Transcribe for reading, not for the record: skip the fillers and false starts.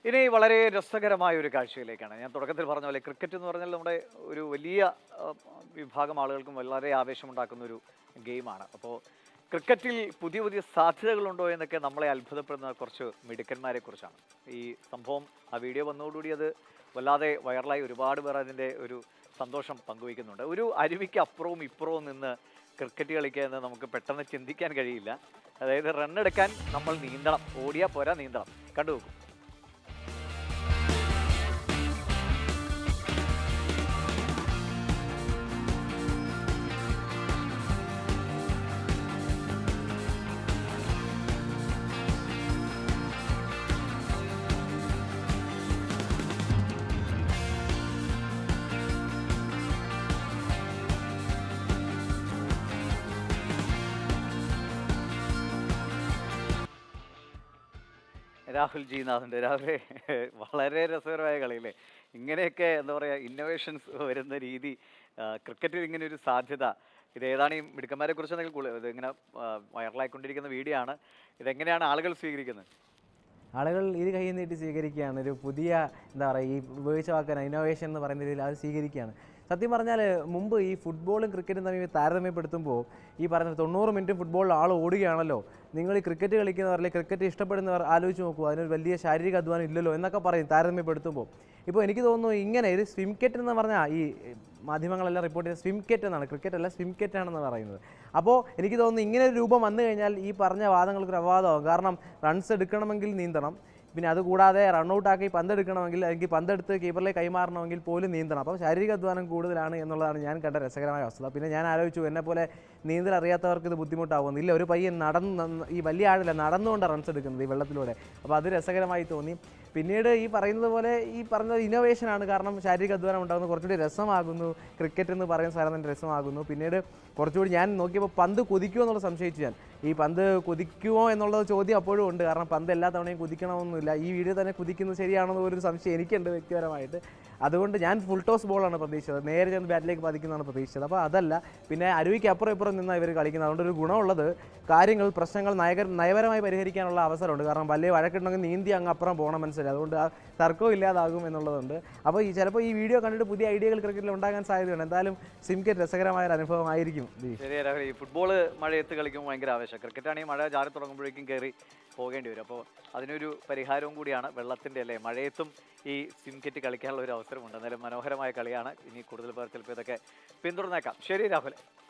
ഇനി വളരെ രസകരമായ ഒരു കാഴ്ചയിലേക്കാണ്. ഞാൻ തുടക്കത്തിൽ പറഞ്ഞ പോലെ ക്രിക്കറ്റ് എന്ന് പറഞ്ഞാൽ നമ്മുടെ ഒരു വലിയ ആ, വിഭാഗം ആളുകൾക്കും വളരെ ആവേശമുണ്ടാക്കുന്ന ഒരു ഗെയിമാണ്. അപ്പോൾ ക്രിക്കറ്റിൽ പുതിയ പുതിയ സാധ്യതകളുണ്ടോ എന്നൊക്കെ നമ്മളെ അത്ഭുതപ്പെടുന്ന കുറച്ച് മിടുക്കന്മാരെ കുറിച്ചാണ്. ഈ സംഭവം ആ വീഡിയോ വന്നതോടുകൂടി അത് വല്ലാതെ വൈറലായി ഒരുപാട് പേർ അതിൻ്റെ ഒരു സന്തോഷം പങ്കുവയ്ക്കുന്നുണ്ട്. ഒരു അരുവിക്ക് അപ്പുറവും ഇപ്പുറവും നിന്ന് ക്രിക്കറ്റ് കളിക്കുക എന്ന് നമുക്ക് പെട്ടെന്ന് ചിന്തിക്കാൻ കഴിയില്ല. അതായത് റണ്ണെടുക്കാൻ നമ്മൾ നീന്തണം, ഓടിയാൽ പോരാ, നീന്തണം. കണ്ടു നോക്കൂ. രാഹുൽ ജി നാഥുണ്ട്. രാഹുലെ, വളരെ രസകരമായ കളിയല്ലേ? ഇങ്ങനെയൊക്കെ എന്താ പറയുക, ഇന്നോവേഷൻസ് വരുന്ന രീതി, ക്രിക്കറ്റിൽ ഇങ്ങനെ ഒരു സാധ്യത, ഇത് ഏതാണ് ഈ മിടുക്കന്മാരെ കുറിച്ച് എന്തെങ്കിലും ഇതിങ്ങനെ വൈറലായിക്കൊണ്ടിരിക്കുന്ന വീഡിയോ ആണ്. ഇതെങ്ങനെയാണ് ആളുകൾ സ്വീകരിക്കുന്നത്? ആളുകൾ ഇരു കൈ നീട്ടി സ്വീകരിക്കുകയാണ്. ഒരു പുതിയ എന്താ പറയുക, ഈ ഉപയോഗിച്ച വാക്കാണ് ഇന്നോവേഷൻ എന്ന് പറയുന്ന രീതിയിൽ അത് സ്വീകരിക്കുകയാണ്. സത്യം പറഞ്ഞാൽ മുമ്പ് ഈ ഫുട്ബോളും ക്രിക്കറ്റും തമ്മിൽ താരതമ്യപ്പെടുത്തുമ്പോൾ ഈ പറഞ്ഞ 90 മിനിറ്റ് ഫുട്ബോളിൽ ആൾ ഓടുകയാണല്ലോ, നിങ്ങൾ ഈ ക്രിക്കറ്റ് കളിക്കുന്നവർ അല്ലെങ്കിൽ ക്രിക്കറ്റ് ഇഷ്ടപ്പെടുന്നവർ ആലോചിച്ച് നോക്കൂ, അതിനൊരു വലിയ ശാരീരിക അധ്വാനം ഇല്ലല്ലോ എന്നൊക്കെ പറയും താരതമ്യപ്പെടുത്തുമ്പോൾ. ഇപ്പോൾ എനിക്ക് തോന്നുന്നു ഇങ്ങനെ ഒരു സ്വിം കെറ്റ് എന്ന് പറഞ്ഞാൽ ഈ മാധ്യമങ്ങളെല്ലാം റിപ്പോർട്ട് ചെയ്ത സ്വിം കെറ്റ് എന്നാണ്, ക്രിക്കറ്റ് അല്ല സ്വിം കെറ്റ് ആണെന്ന് പറയുന്നത്. അപ്പോൾ എനിക്ക് തോന്നുന്നു ഇങ്ങനെ ഒരു രൂപം വന്നു കഴിഞ്ഞാൽ ഈ പറഞ്ഞ വാദങ്ങൾക്കൊരു അപവാദമാകും. കാരണം റൺസ് എടുക്കണമെങ്കിൽ നീന്തണം, പിന്നെ അതുകൂടാതെ റണ്ണൗട്ടാക്കി പന്തെടുക്കണമെങ്കിൽ അല്ലെങ്കിൽ പന്തെടുത്ത് കീപ്പറിലേക്ക് കൈമാറണമെങ്കിൽ പോലും നീന്തണം. അപ്പോൾ ശാരീരിക അധ്വാനം കൂടുതലാണ് എന്നുള്ളതാണ് ഞാൻ കണ്ട രസകരമായ വസ്തുത. പിന്നെ ഞാൻ ആലോചിച്ചു, എന്നെപ്പോലെ നീന്തൽ അറിയാത്തവർക്ക് ഇത് ബുദ്ധിമുട്ടാവുമെന്ന്. ഇല്ല, ഒരു പയ്യൻ ഈ വലിയ ആഴില്ല നടന്നുകൊണ്ട് റൺസ് എടുക്കുന്നത് ഈ വെള്ളത്തിലൂടെ. അപ്പോൾ അത് രസകരമായി തോന്നി. പിന്നീട് ഈ പറയുന്നത് പോലെ ഈ പറഞ്ഞത് ഇന്നോവേഷനാണ്. കാരണം ശാരീരിക അധ്വാനം ഉണ്ടാകുന്നു, കുറച്ചുകൂടി രസമാകുന്നു, ക്രിക്കറ്റ് എന്ന് പറയുന്ന സാധനം തന്നെ രസമാകുന്നു. പിന്നീട് കുറച്ചുകൂടി ഞാൻ നോക്കിയപ്പോൾ പന്ത് കുതിക്കുമോ എന്നുള്ളത് സംശയിച്ചു ഞാൻ. ഈ പന്ത് കുതിക്കുമോ എന്നുള്ള ചോദ്യം അപ്പോഴും ഉണ്ട്. കാരണം പന്ത് എല്ലാ തവണയും കുതിക്കണമെന്നില്ല. ഈ വീഡിയോ തന്നെ കുതിക്കുന്നത് ശരിയാണെന്ന് ഒരു സംശയം എനിക്കുണ്ട് വ്യക്തിപരമായിട്ട്. അതുകൊണ്ട് ഞാൻ ഫുൾ ടോസ് ബോളാണ് പ്രതീക്ഷിച്ചത്, നേരെ ചെന്ന് ബാറ്റിലേക്ക് പതിക്കുന്നതാണ് പ്രതീക്ഷിച്ചത്. അപ്പോൾ അതല്ല, പിന്നെ അരുവിക്ക് അപ്പുറം ഇപ്പുറം നിന്നാണ് ഇവർ കളിക്കുന്നത്. അതുകൊണ്ട് ഒരു ഗുണമുള്ളത്, പ്രശ്നങ്ങൾ നയപരമായി പരിഹരിക്കാനുള്ള അവസരമുണ്ട്. കാരണം വലിയ വഴക്കുണ്ടെങ്കിൽ നീന്തി അങ്ങ് അപ്പുറം പോകണം, മനസ്സിലായി. അതുകൊണ്ട് ആ തർക്കവും ഇല്ലാതാകും എന്നുള്ളതുണ്ട്. അപ്പോൾ ചിലപ്പോൾ ഈ വീഡിയോ കണ്ടിട്ട് പുതിയ ഐഡിയകൾ ക്രിക്കറ്റിൽ ഉണ്ടാകാൻ സാധ്യതയുണ്ട്. എന്തായാലും സിംകെറ്റ് രസകരമായ ഒരു അനുഭവമായിരിക്കും. ശരിയാണ്. ഈ ഫുട്ബോള് മഴയത്ത് കളിക്കുമ്പോൾ ഭയങ്കര ആവേശം, ക്രിക്കറ്റാണെങ്കിൽ മഴ ചാറി തുടങ്ങുമ്പോഴേക്കും കയറി പോകേണ്ടി വരും. അപ്പോൾ അതിനൊരു പരിഹാരവും കൂടിയാണ് വെള്ളത്തിൻ്റെ, അല്ലേ, മഴയത്തും ഈ സിംകെറ്റ് കളിക്കാനുള്ള ഒരു അവസരമുണ്ട്. എന്നാലും മനോഹരമായ കളിയാണ്. ഇനി കൂടുതൽ പേർ ചിലപ്പോൾ ഇതൊക്കെ പിന്തുടർന്നേക്കാം. ശരി രാഹുൽ.